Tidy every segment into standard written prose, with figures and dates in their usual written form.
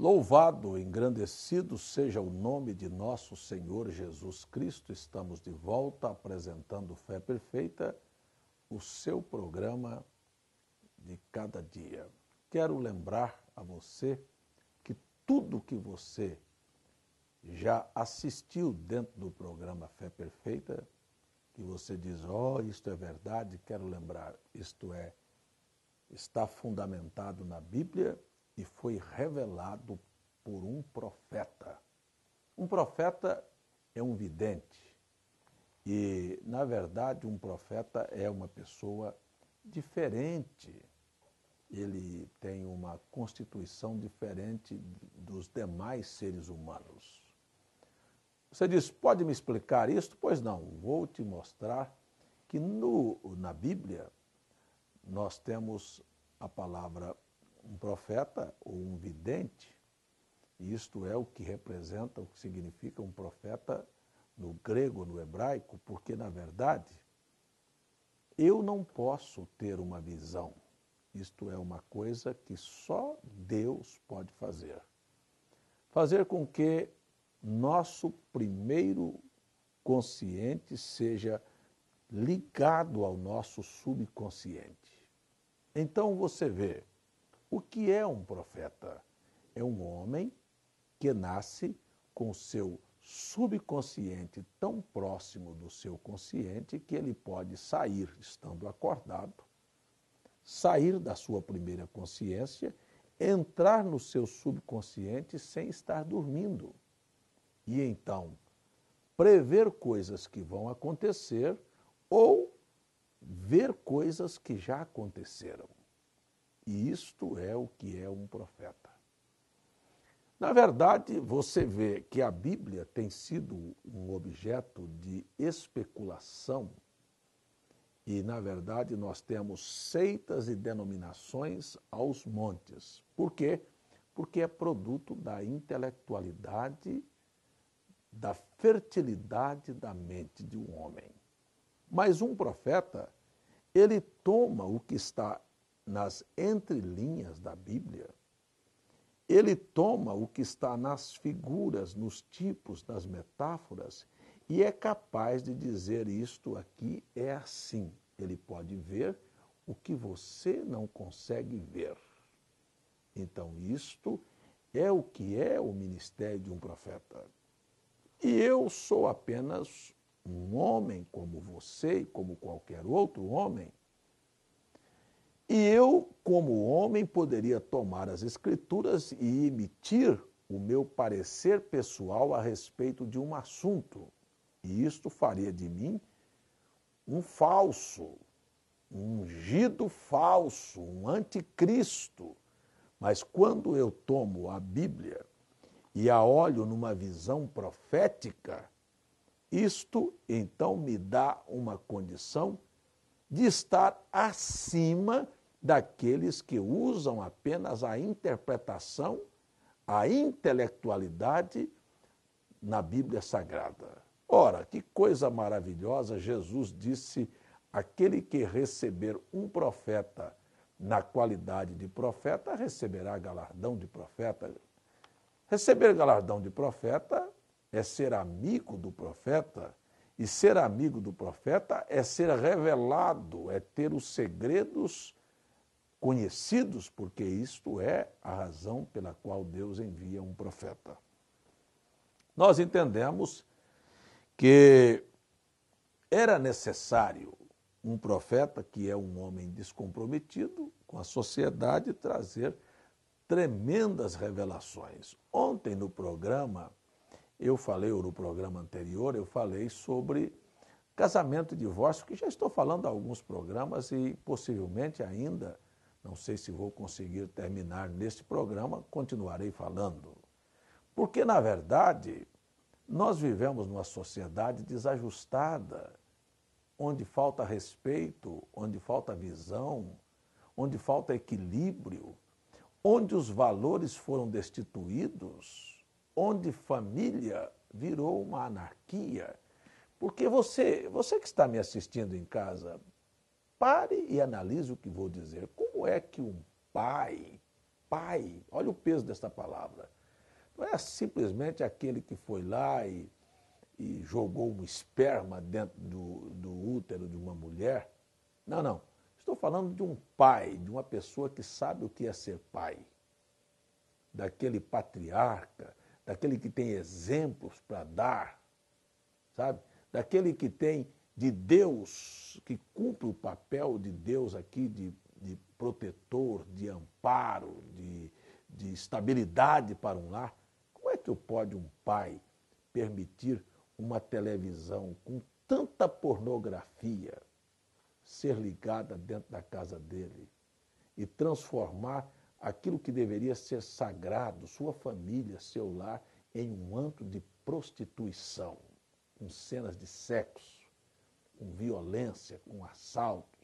Louvado, engrandecido seja o nome de nosso Senhor Jesus Cristo. Estamos de volta apresentando Fé Perfeita, o seu programa de cada dia. Quero lembrar a você que tudo que você já assistiu dentro do programa Fé Perfeita, que você diz, isto é verdade, quero lembrar, está fundamentado na Bíblia e foi revelado por um profeta. Um profeta é um vidente e, na verdade, um profeta é uma pessoa diferente. Ele tem uma constituição diferente dos demais seres humanos. Você diz, pode me explicar isso? Pois não, vou te mostrar que na Bíblia nós temos a palavra um profeta ou um vidente, e isto é o que representa, o que significa um profeta no grego, no hebraico, porque, na verdade, eu não posso ter uma visão. Isto é uma coisa que só Deus pode fazer. Fazer com que nosso primeiro consciente seja ligado ao nosso subconsciente. Então você vê, o que é um profeta? É um homem que nasce com o seu subconsciente tão próximo do seu consciente que ele pode sair estando acordado, sair da sua primeira consciência, entrar no seu subconsciente sem estar dormindo. E então, prever coisas que vão acontecer ou ver coisas que já aconteceram. E isto é o que é um profeta. Na verdade, você vê que a Bíblia tem sido um objeto de especulação e, na verdade, nós temos seitas e denominações aos montes. Por quê? Porque é produto da intelectualidade, da fertilidade da mente de um homem. Mas um profeta, ele toma o que está nas entrelinhas da Bíblia, ele toma o que está nas figuras, nos tipos, nas metáforas, e é capaz de dizer isto aqui é assim. Ele pode ver o que você não consegue ver. Então, isto é o que é o ministério de um profeta. E eu sou apenas um homem como você e como qualquer outro homem. E eu, como homem, poderia tomar as Escrituras e emitir o meu parecer pessoal a respeito de um assunto. E isto faria de mim um falso, um ungido falso, um anticristo. Mas quando eu tomo a Bíblia e a olho numa visão profética, isto então me dá uma condição de estar acima daqueles que usam apenas a interpretação, a intelectualidade na Bíblia Sagrada. Ora, que coisa maravilhosa, Jesus disse, aquele que receber um profeta na qualidade de profeta, receberá galardão de profeta. Receber galardão de profeta é ser amigo do profeta, e ser amigo do profeta é ser revelado, é ter os segredos conhecidos, porque isto é a razão pela qual Deus envia um profeta. Nós entendemos que era necessário um profeta, que é um homem descomprometido com a sociedade, trazer tremendas revelações. Ontem no programa, ou no programa anterior, eu falei sobre casamento e divórcio, que já estou falando há alguns programas e possivelmente ainda, não sei se vou conseguir terminar neste programa, continuarei falando. Porque, na verdade, nós vivemos numa sociedade desajustada, onde falta respeito, onde falta visão, onde falta equilíbrio, onde os valores foram destituídos, onde família virou uma anarquia. Porque você que está me assistindo em casa, pare e analise o que vou dizer. Como é que um pai pai. Olha o peso dessa palavra. Não é simplesmente aquele que foi lá e jogou um esperma dentro do útero de uma mulher. Não, não. Estou falando de um pai, de uma pessoa que sabe o que é ser pai. Daquele patriarca, daquele que tem exemplos para dar, sabe? Daquele que tem de Deus, que cumpre o papel de Deus aqui de protetor, de amparo, de estabilidade para um lar. Como é que pode um pai permitir uma televisão com tanta pornografia ser ligada dentro da casa dele e transformar aquilo que deveria ser sagrado, sua família, seu lar, em um antro de prostituição, com cenas de sexo, com violência, com assaltos,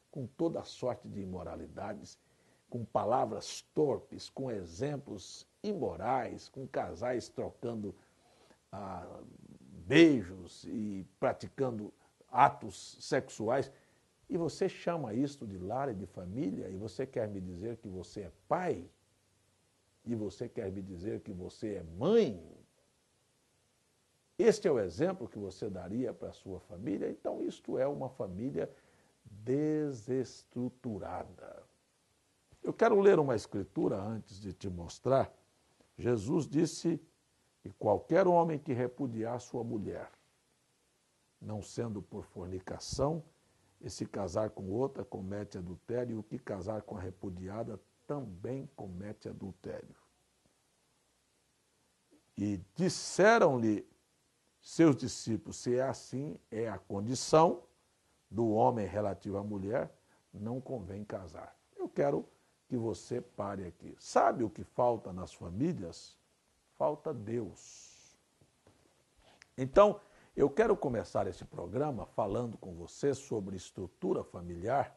com toda sorte de imoralidades, com palavras torpes, com exemplos imorais, com casais trocando beijos e praticando atos sexuais. E você chama isto de lar e de família? E você quer me dizer que você é pai? E você quer me dizer que você é mãe? Este é o exemplo que você daria para a sua família? Então, isto é uma família desestruturada. Eu quero ler uma escritura antes de te mostrar. Jesus disse que qualquer homem que repudiar sua mulher, não sendo por fornicação, e se casar com outra, comete adultério, e o que casar com a repudiada também comete adultério. E disseram-lhe seus discípulos, se é assim, é a condição do homem relativo à mulher, não convém casar. Eu quero que você pare aqui. Sabe o que falta nas famílias? Falta Deus. Então, eu quero começar esse programa falando com você sobre estrutura familiar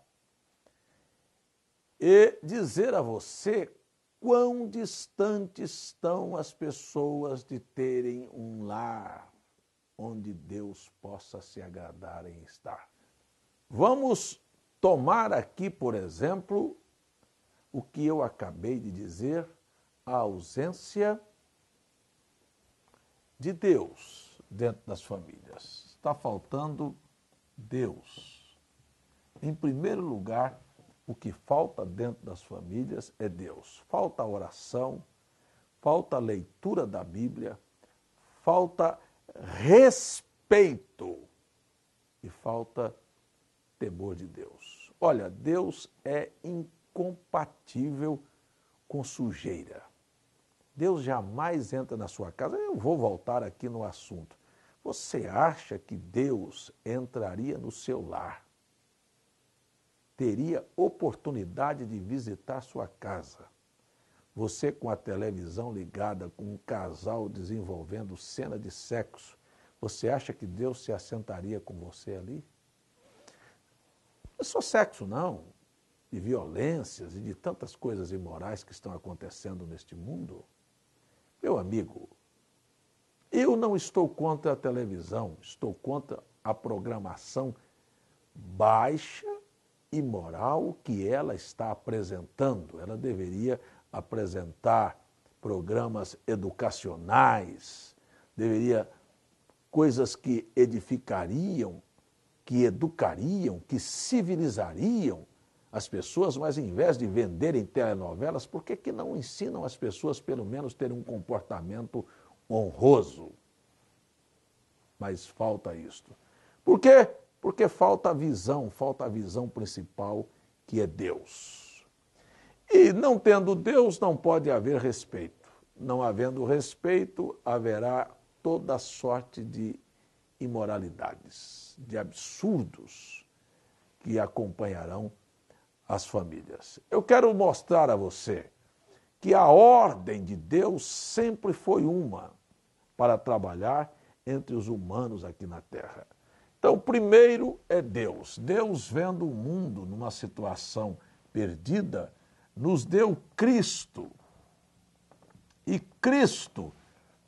e dizer a você quão distantes estão as pessoas de terem um lar onde Deus possa se agradar em estar. Vamos tomar aqui, por exemplo, o que eu acabei de dizer, a ausência de Deus dentro das famílias. Está faltando Deus. Em primeiro lugar, o que falta dentro das famílias é Deus. Falta oração, falta leitura da Bíblia, falta respeito e falta temor de Deus. Olha, Deus é incompatível com sujeira. Deus jamais entra na sua casa. Eu vou voltar aqui no assunto. Você acha que Deus entraria no seu lar? Teria oportunidade de visitar sua casa? Você com a televisão ligada, com um casal desenvolvendo cena de sexo, você acha que Deus se assentaria com você ali? Não é só sexo, não. De violências e de tantas coisas imorais que estão acontecendo neste mundo. Meu amigo, eu não estou contra a televisão, estou contra a programação baixa e moral que ela está apresentando. Ela deveria apresentar programas educacionais, deveria coisas que edificariam, que educariam, que civilizariam as pessoas, mas em vez de venderem telenovelas, por que não ensinam as pessoas, pelo menos, terem um comportamento honroso? Mas falta isto. Por quê? Porque falta a visão principal, que é Deus. E não tendo Deus, não pode haver respeito. Não havendo respeito, haverá toda sorte de imoralidades, de absurdos que acompanharão as famílias. Eu quero mostrar a você que a ordem de Deus sempre foi uma para trabalhar entre os humanos aqui na Terra. Então, primeiro é Deus. Deus, vendo o mundo numa situação perdida, nos deu Cristo. E Cristo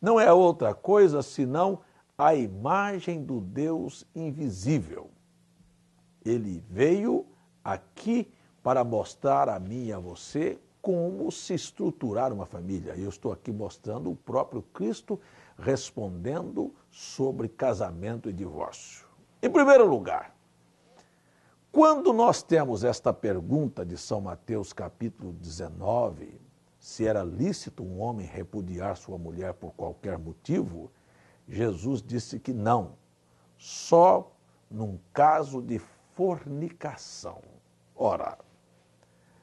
não é outra coisa senão a imagem do Deus invisível. Ele veio aqui para mostrar a mim e a você como se estruturar uma família. Eu estou aqui mostrando o próprio Cristo respondendo sobre casamento e divórcio. Em primeiro lugar, quando nós temos esta pergunta de São Mateus capítulo 19, se era lícito um homem repudiar sua mulher por qualquer motivo, Jesus disse que não, só num caso de fornicação. Ora,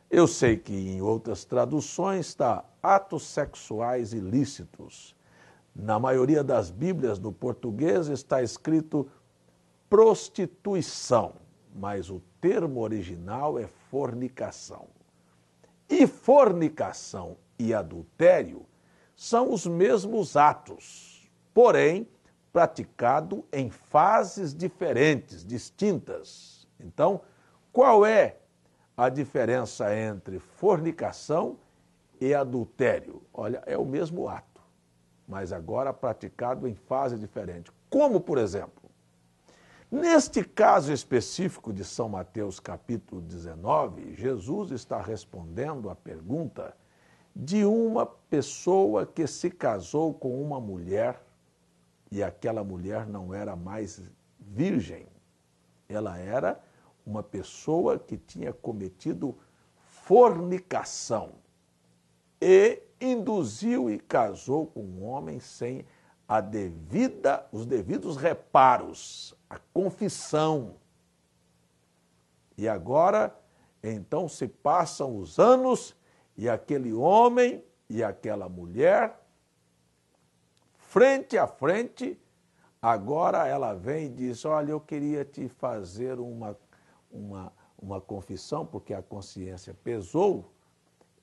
eu sei que em outras traduções está atos sexuais ilícitos. Na maioria das Bíblias do português está escrito prostituição, mas o termo original é fornicação. E fornicação e adultério são os mesmos atos, porém praticado em fases diferentes, distintas. Então, qual é a diferença entre fornicação e adultério? Olha, é o mesmo ato, mas agora praticado em fase diferente. Como, por exemplo, neste caso específico de São Mateus capítulo 19, Jesus está respondendo à pergunta de uma pessoa que se casou com uma mulher e aquela mulher não era mais virgem. Ela era uma pessoa que tinha cometido fornicação e induziu e casou com um homem sem os devidos reparos, a confissão. E agora, então, se passam os anos e aquele homem e aquela mulher, frente a frente, agora ela vem e diz, olha, eu queria te fazer uma confissão, porque a consciência pesou.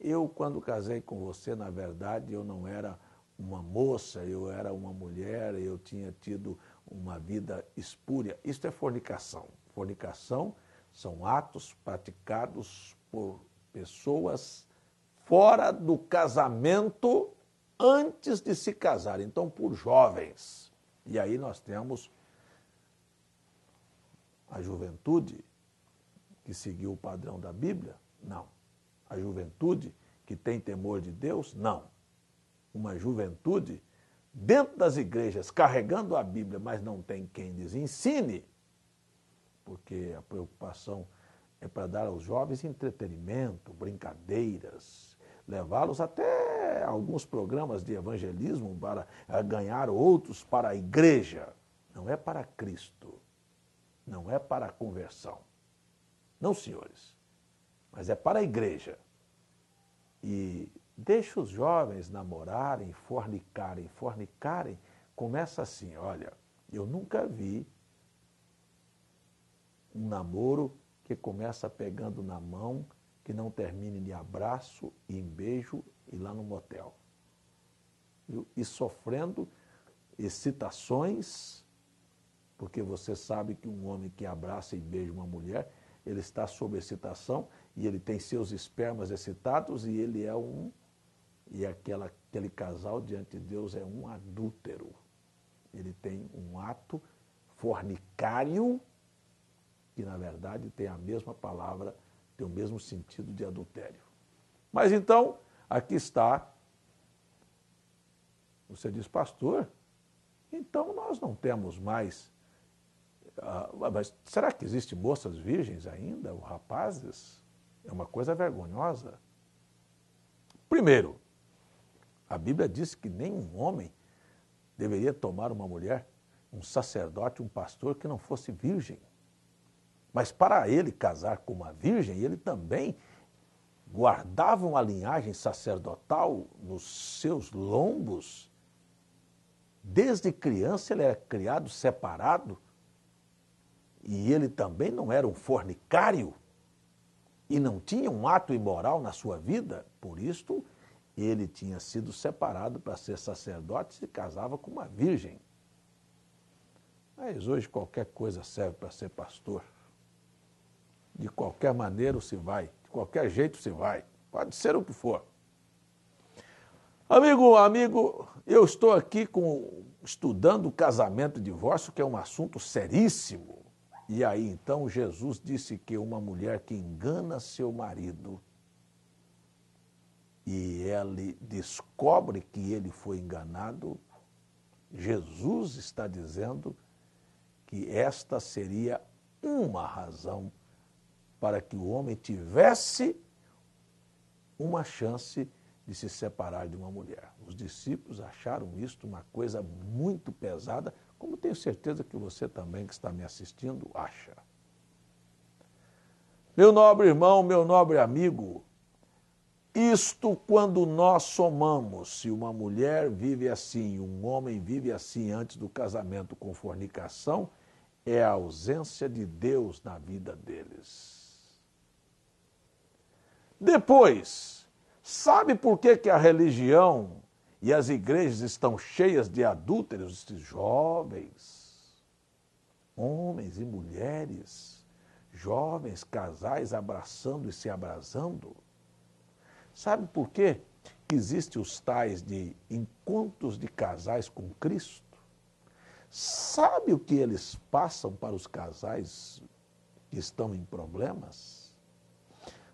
Eu, quando casei com você, na verdade, eu não era uma moça, eu era uma mulher, eu tinha tido uma vida espúria. Isto é fornicação. Fornicação são atos praticados por pessoas fora do casamento antes de se casar, então por jovens. E aí nós temos a juventude que seguiu o padrão da Bíblia? Não. A juventude que tem temor de Deus? Não. Uma juventude dentro das igrejas, carregando a Bíblia, mas não tem quem lhes ensine, porque a preocupação é para dar aos jovens entretenimento, brincadeiras, levá-los até alguns programas de evangelismo para ganhar outros para a igreja. Não é para Cristo, não é para a conversão. Não, senhores, mas é para a igreja. E deixa os jovens namorarem, fornicarem. Fornicarem começa assim, olha, eu nunca vi um namoro que começa pegando na mão, que não termine em abraço e em beijo e lá no motel. E sofrendo excitações, porque você sabe que um homem que abraça e beija uma mulher, ele está sob excitação e ele tem seus espermas excitados e ele é aquele casal diante de Deus é um adúltero. Ele tem um ato fornicário que, na verdade, tem a mesma palavra, tem o mesmo sentido de adultério. Mas então, aqui está. Você diz, pastor, então nós não temos mais. Mas será que existem moças virgens ainda, ou rapazes? É uma coisa vergonhosa. Primeiro, a Bíblia diz que nenhum homem deveria tomar uma mulher, um sacerdote, um pastor que não fosse virgem. Mas para ele casar com uma virgem, ele também guardava uma linhagem sacerdotal nos seus lombos. Desde criança ele era criado separado e ele também não era um fornicário e não tinha um ato imoral na sua vida. Por isto, ele tinha sido separado para ser sacerdote e se casava com uma virgem. Mas hoje qualquer coisa serve para ser pastor. De qualquer maneira se vai, de qualquer jeito se vai, pode ser o que for. Amigo, eu estou aqui estudando casamento e divórcio, que é um assunto seríssimo. E aí então Jesus disse que uma mulher que engana seu marido, e ele descobre que ele foi enganado, Jesus está dizendo que esta seria uma razão para que o homem tivesse uma chance de se separar de uma mulher. Os discípulos acharam isto uma coisa muito pesada, como tenho certeza que você também que está me assistindo acha. Meu nobre irmão, meu nobre amigo, isto quando nós somamos, se uma mulher vive assim, um homem vive assim antes do casamento com fornicação, é a ausência de Deus na vida deles. Depois, sabe por que a religião e as igrejas estão cheias de adúlteros, de jovens, homens e mulheres, jovens casais abraçando e se abrasando? Sabe por quê que existem os tais de encontros de casais com Cristo? Sabe o que eles passam para os casais que estão em problemas?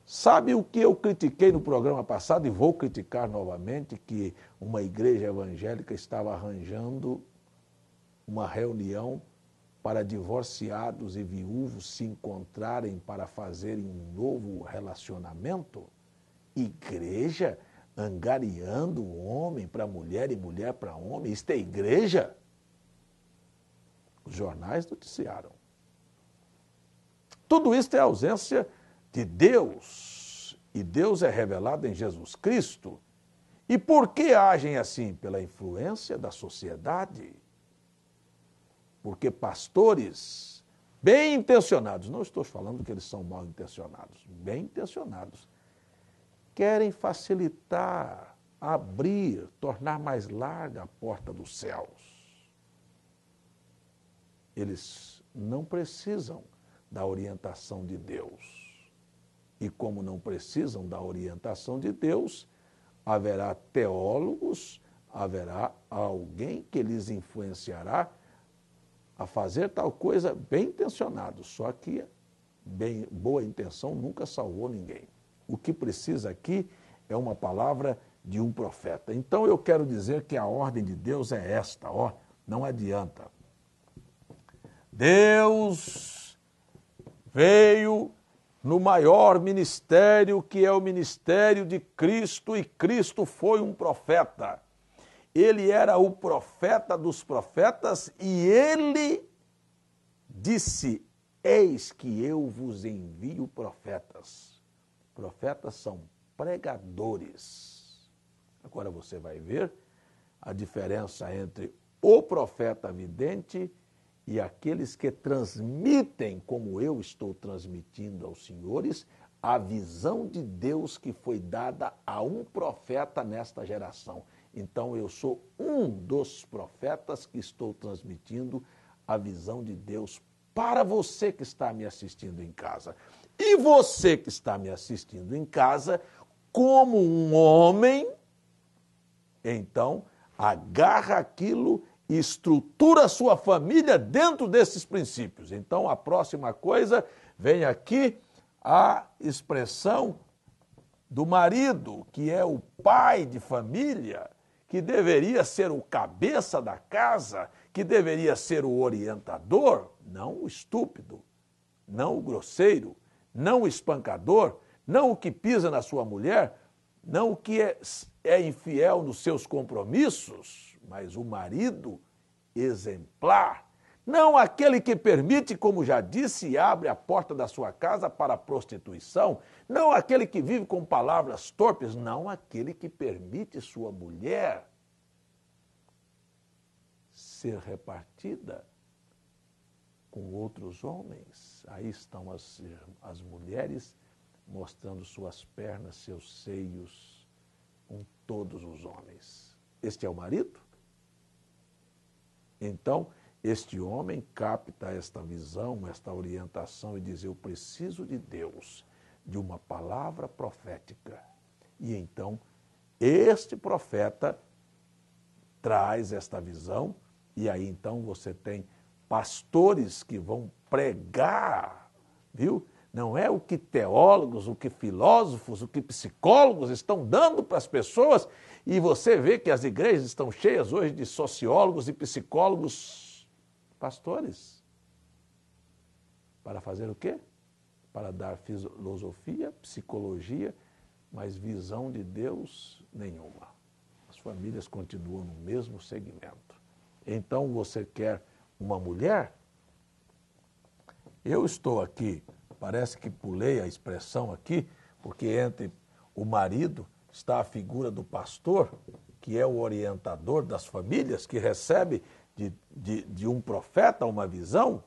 Sabe o que eu critiquei no programa passado e vou criticar novamente, que uma igreja evangélica estava arranjando uma reunião para divorciados e viúvos se encontrarem para fazerem um novo relacionamento? Igreja angariando homem para mulher e mulher para homem? Isto é igreja? Os jornais noticiaram. Tudo isso é ausência de Deus. E Deus é revelado em Jesus Cristo. E por que agem assim? Pela influência da sociedade. Porque pastores bem intencionados, não estou falando que eles são mal intencionados, bem intencionados, querem facilitar, abrir, tornar mais larga a porta dos céus. Eles não precisam da orientação de Deus. E como não precisam da orientação de Deus, haverá teólogos, haverá alguém que lhes influenciará a fazer tal coisa bem intencionado, só que boa intenção nunca salvou ninguém. O que precisa aqui é uma palavra de um profeta. Então eu quero dizer que a ordem de Deus é esta, ó, não adianta. Deus veio no maior ministério, que é o ministério de Cristo, e Cristo foi um profeta. Ele era o profeta dos profetas e ele disse: eis que eu vos envio profetas. Profetas são pregadores. Agora você vai ver a diferença entre o profeta vidente e aqueles que transmitem, como eu estou transmitindo aos senhores, a visão de Deus que foi dada a um profeta nesta geração. Então eu sou um dos profetas que estou transmitindo a visão de Deus para você que está me assistindo em casa. E você que está me assistindo em casa, como um homem, então agarra aquilo e estrutura a sua família dentro desses princípios. Então a próxima coisa, vem aqui a expressão do marido, que é o pai de família, que deveria ser o cabeça da casa, que deveria ser o orientador, não o estúpido, não o grosseiro, não o espancador, não o que pisa na sua mulher, não o que é infiel nos seus compromissos, mas o marido exemplar, não aquele que permite, como já disse, e abre a porta da sua casa para a prostituição, não aquele que vive com palavras torpes, não aquele que permite sua mulher ser repartida com outros homens. Aí estão as mulheres mostrando suas pernas, seus seios, com todos os homens. Este é o marido? Então, este homem capta esta visão, esta orientação e diz: eu preciso de Deus, de uma palavra profética. E então, este profeta traz esta visão, e aí então você tem pastores que vão pregar, viu? não é o que teólogos, o que filósofos, o que psicólogos estão dando para as pessoas, e você vê que as igrejas estão cheias hoje de sociólogos e psicólogos pastores. Para fazer o quê? Para dar filosofia, psicologia, mas visão de Deus nenhuma. As famílias continuam no mesmo segmento. Então você quer uma mulher? Eu estou aqui, parece que pulei a expressão aqui, porque entre o marido está a figura do pastor, que é o orientador das famílias, que recebe de um profeta uma visão,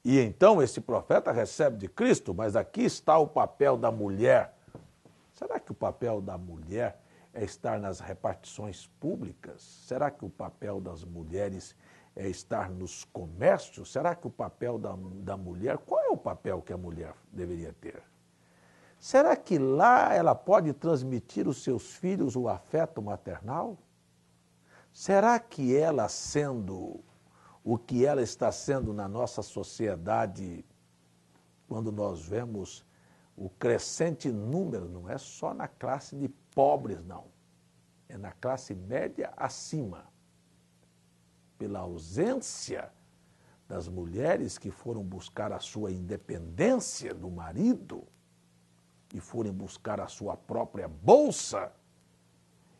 e então esse profeta recebe de Cristo, mas aqui está o papel da mulher. Será que o papel da mulher é estar nas repartições públicas? Será que o papel das mulheres é estar nos comércios? Será que o papel da mulher, qual é o papel que a mulher deveria ter? Será que lá ela pode transmitir aos seus filhos o afeto maternal? Será que ela, sendo o que ela está sendo na nossa sociedade, quando nós vemos o crescente número, não é só na classe de pobres, não, é na classe média acima, pela ausência das mulheres que foram buscar a sua independência do marido e foram buscar a sua própria bolsa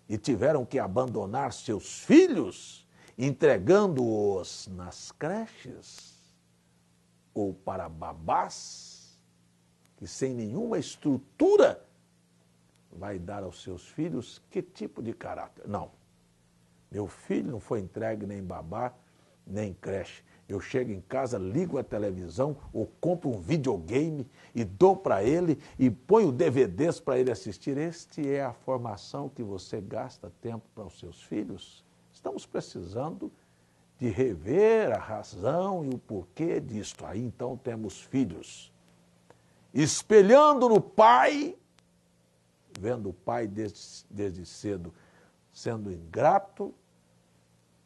e tiveram que abandonar seus filhos, entregando-os nas creches ou para babás, que sem nenhuma estrutura vai dar aos seus filhos que tipo de caráter? Não. Meu filho não foi entregue nem em babá, nem em creche. Eu chego em casa, ligo a televisão ou compro um videogame e dou para ele e ponho DVDs para ele assistir. Este é a formação que você gasta tempo para os seus filhos? Estamos precisando de rever a razão e o porquê disto. Aí então temos filhos espelhando no pai, vendo o pai desde cedo sendo ingrato,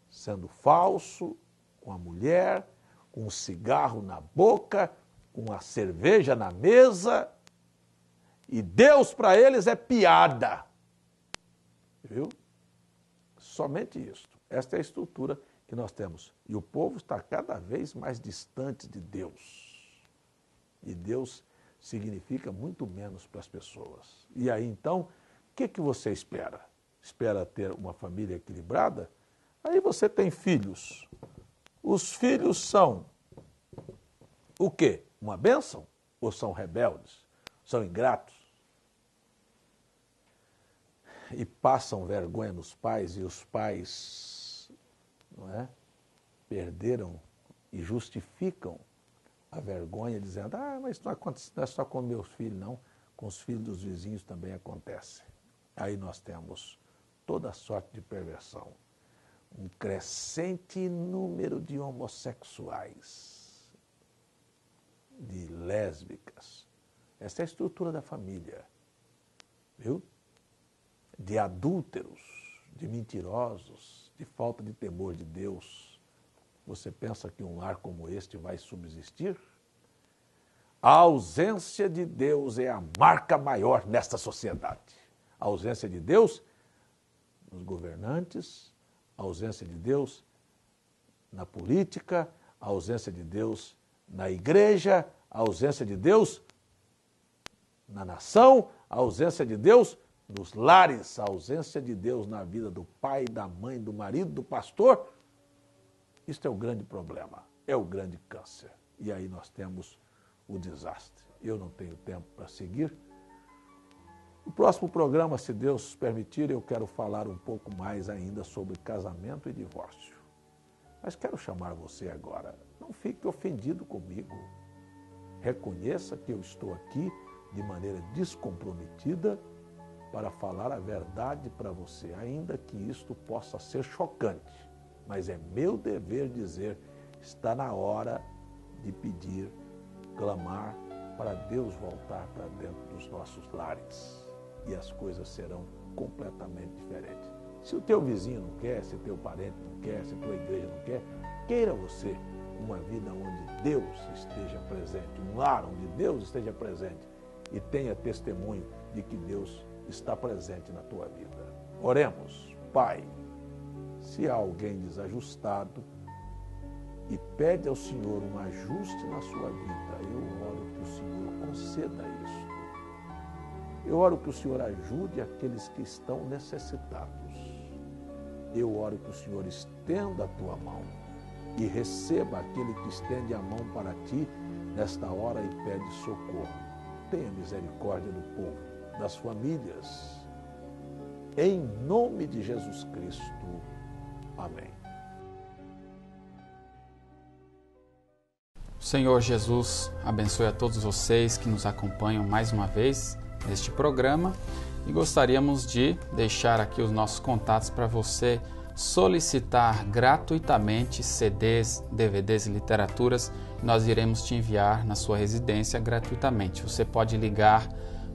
sendo falso com a mulher, com um cigarro na boca, com a cerveja na mesa, e Deus para eles é piada. Viu? Somente isso. Esta é a estrutura que nós temos. E o povo está cada vez mais distante de Deus. E Deus significa muito menos para as pessoas. E aí, então, o que você espera? Espera ter uma família equilibrada? Aí você tem filhos. Os filhos são o quê? Uma bênção? Ou são rebeldes? São ingratos? E passam vergonha nos pais, e os pais, não é, perderam e justificam a vergonha, dizendo, mas não acontece, não é só com meus filhos, não, com os filhos dos vizinhos também acontece. Aí nós temos toda sorte de perversão. Um crescente número de homossexuais, de lésbicas. Essa é a estrutura da família, viu? De adúlteros, de mentirosos, de falta de temor de Deus. Você pensa que um lar como este vai subsistir? A ausência de Deus é a marca maior nesta sociedade. A ausência de Deus nos governantes, a ausência de Deus na política, a ausência de Deus na igreja, a ausência de Deus na nação, a ausência de Deus nos lares, a ausência de Deus na vida do pai, da mãe, do marido, do pastor. Isto é o grande problema, é o grande câncer. E aí nós temos o desastre. Eu não tenho tempo para seguir. No próximo programa, se Deus permitir, eu quero falar um pouco mais ainda sobre casamento e divórcio. Mas quero chamar você agora, não fique ofendido comigo. Reconheça que eu estou aqui de maneira descomprometida para falar a verdade para você, ainda que isto possa ser chocante. Mas é meu dever dizer, está na hora de pedir, clamar para Deus voltar para dentro dos nossos lares. E as coisas serão completamente diferentes. Se o teu vizinho não quer, se o teu parente não quer, se a tua igreja não quer, queira você, uma vida onde Deus esteja presente, um lar onde Deus esteja presente e tenha testemunho de que Deus está presente na tua vida. Oremos. Pai, se há alguém desajustado e pede ao Senhor um ajuste na sua vida, eu oro que o Senhor conceda isso. Eu oro que o Senhor ajude aqueles que estão necessitados. Eu oro que o Senhor estenda a tua mão e receba aquele que estende a mão para ti nesta hora e pede socorro. Tenha misericórdia do povo, das famílias. Em nome de Jesus Cristo. Amém. O Senhor Jesus abençoe a todos vocês que nos acompanham mais uma vez neste programa e gostaríamos de deixar aqui os nossos contatos para você solicitar gratuitamente CDs, DVDs e literaturas. Nós iremos te enviar na sua residência gratuitamente. Você pode ligar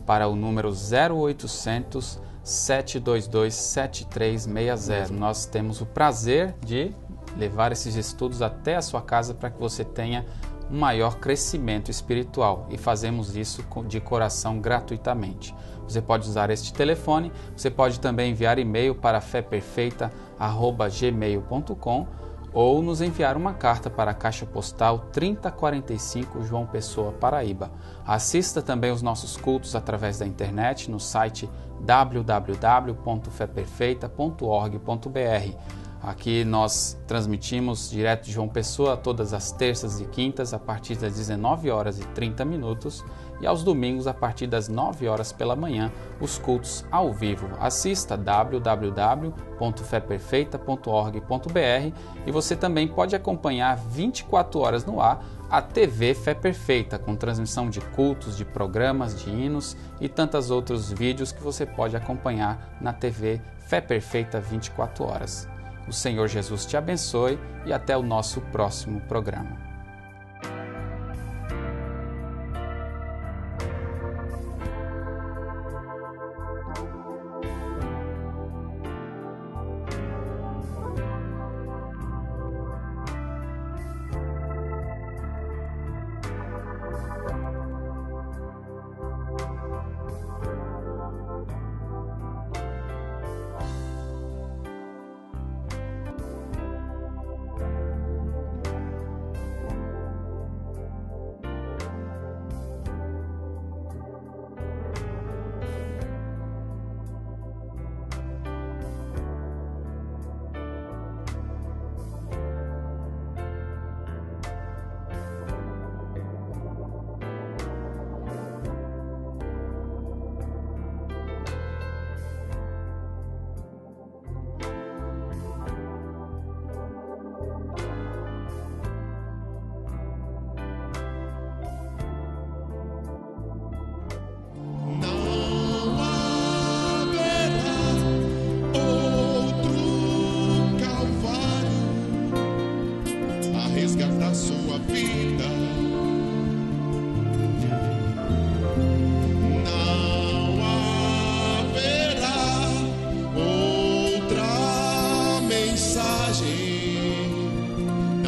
para o número 0800 722 7360. Nós temos o prazer de levar esses estudos até a sua casa para que você tenha um maior crescimento espiritual e fazemos isso de coração gratuitamente. Você pode usar este telefone, você pode também enviar e-mail para feperfeita@gmail.com ou nos enviar uma carta para a Caixa Postal 3045 João Pessoa, Paraíba. Assista também os nossos cultos através da internet no site www.feperfeita.org.br. Aqui nós transmitimos direto de João Pessoa todas as terças e quintas a partir das 19h30 e aos domingos a partir das 9h pela manhã, os cultos ao vivo. Assista www.feperfeita.org.br e você também pode acompanhar 24 horas no ar a TV Fé Perfeita, com transmissão de cultos, de programas, de hinos e tantos outros vídeos que você pode acompanhar na TV Fé Perfeita 24 horas. O Senhor Jesus te abençoe e até o nosso próximo programa.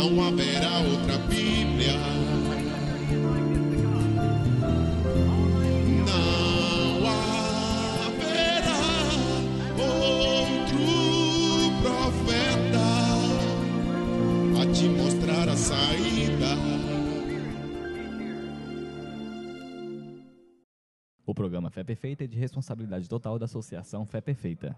Não haverá outra Bíblia, não haverá outro profeta a te mostrar a saída. O programa Fé Perfeita é de responsabilidade total da Associação Fé Perfeita.